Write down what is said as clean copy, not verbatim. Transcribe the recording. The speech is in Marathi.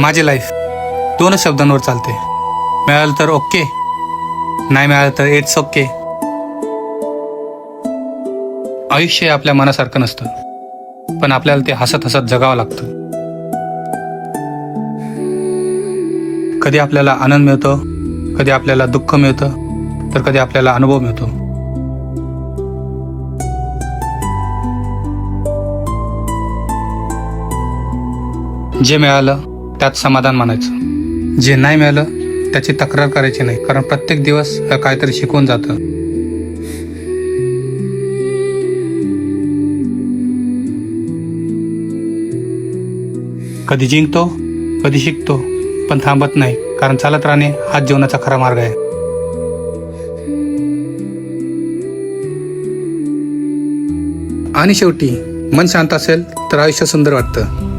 माझी लाईफ दोनच शब्दांवर चालते. मिळालं तर ओके, नाही मिळालं तर इट्स ओके. आयुष्य हे आपल्या मनासारखं नसतं, पण आपल्याला ते हसत हसत जगावं लागतं. कधी आपल्याला आनंद मिळतो, कधी आपल्याला दुःख मिळतं, तर कधी आपल्याला अनुभव मिळतो. जे मिळालं त्यात समाधान मानायचं, जे नाही मिळालं त्याची तक्रार करायची नाही, कारण प्रत्येक दिवस काहीतरी शिकवून जातं. कधी जिंकतो, कधी शिकतो, पण थांबत नाही, कारण चालत राहणे हाच जीवनाचा खरा मार्ग आहे. आणि शेवटी मन शांत असेल तर आयुष्य सुंदर वाटतं.